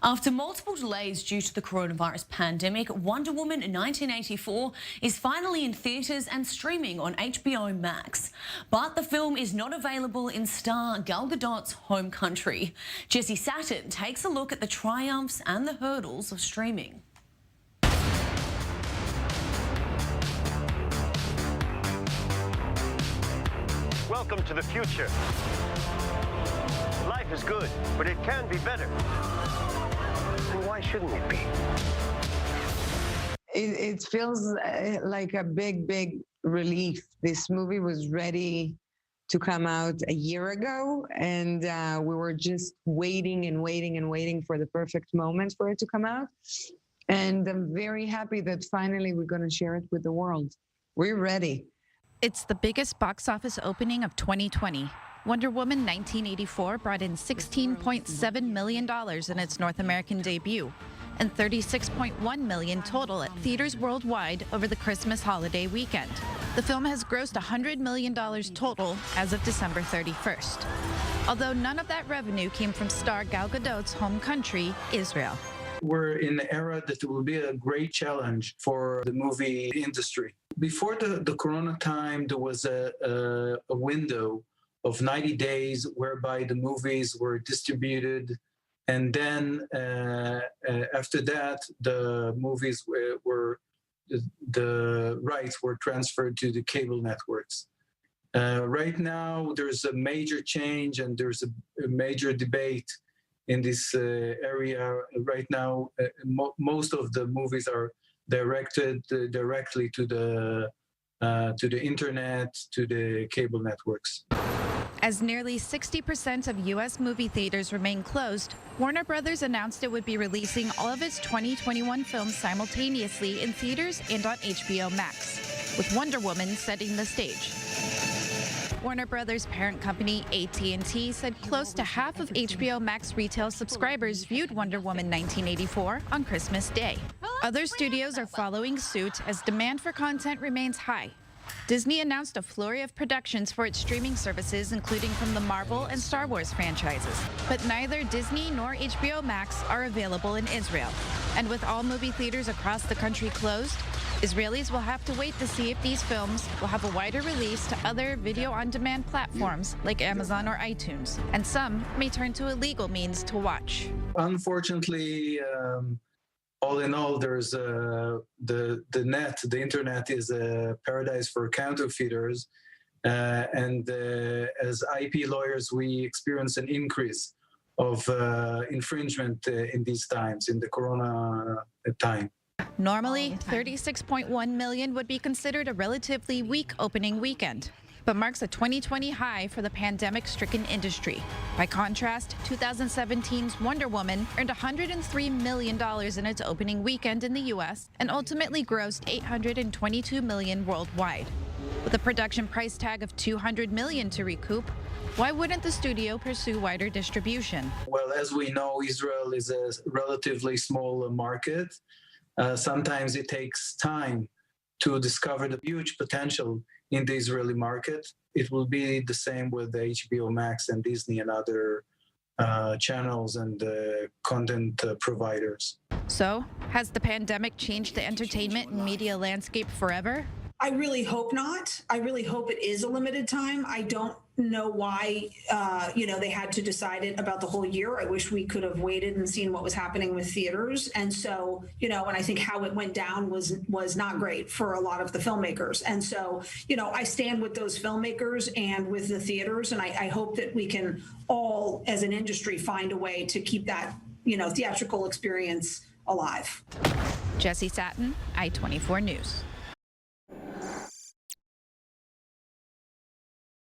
After multiple delays due to the coronavirus pandemic, Wonder Woman 1984 is finally in theatres and streaming on HBO Max. But the film is not available in star Gal Gadot's home country. Jesse Saturn takes a look at the triumphs and the hurdles of streaming. Welcome to the future. Life is good, but it can be better. And why shouldn't it be? It feels like a big relief. This movie was ready to come out a year ago, and we were just waiting and waiting for the perfect moment for it to come out. And I'm very happy that finally we're going to share it with the world. We're ready. It's the biggest box office opening of 2020. Wonder Woman 1984 brought in $16.7 million in its North American debut and $36.1 million total at theaters worldwide over the Christmas holiday weekend. The film has grossed $100 million total as of December 31st. Although none of that revenue came from star Gal Gadot's home country, Israel. We're in an era that will be a great challenge for the movie industry. Before the Corona time, there was a window of 90 days whereby the movies were distributed. And then after that, the movies the rights were transferred to the cable networks. Right now, there's a major change and there's a major debate in this area. Right now, most of the movies are directed directly to the internet, to the cable networks. As nearly 60% of U.S. movie theaters remain closed, Warner Brothers announced it would be releasing all of its 2021 films simultaneously in theaters and on HBO Max, with Wonder Woman setting the stage. Warner Brothers' parent company AT&T said close to half of HBO Max retail subscribers viewed Wonder Woman 1984 on Christmas Day. Other studios are following suit as demand for content remains high. Disney announced a flurry of productions for its streaming services, including from the Marvel and Star Wars franchises. But neither Disney nor HBO Max are available in Israel. And with all movie theaters across the country closed, Israelis will have to wait to see if these films will have a wider release to other video-on-demand platforms like Amazon or iTunes. And some may turn to illegal means to watch. Unfortunately, all in all, there's the internet is a paradise for counterfeiters. And as IP lawyers, we experience an increase of infringement in these times, in the Corona time. Normally, $36.1 million would be considered a relatively weak opening weekend, but marks a 2020 high for the pandemic-stricken industry. By contrast, 2017's Wonder Woman earned $103 million in its opening weekend in the U.S. and ultimately grossed $822 million worldwide. With a production price tag of $200 million to recoup, why wouldn't the studio pursue wider distribution? Well, as we know, Israel is a relatively small market. Sometimes it takes time to discover the huge potential in the Israeli market. It will be the same with the HBO Max and Disney and other channels and content providers. So, has the pandemic changed the entertainment and media landscape forever? I really hope not. I really hope it is a limited time. I don't know why, they had to decide it about the whole year. I wish we could have waited and seen what was happening with theaters. And so, and I think how it went down was not great for a lot of the filmmakers. And so, I stand with those filmmakers and with the theaters. And I hope that we can all, as an industry, find a way to keep that, theatrical experience alive. Jesse Satin, I-24 News.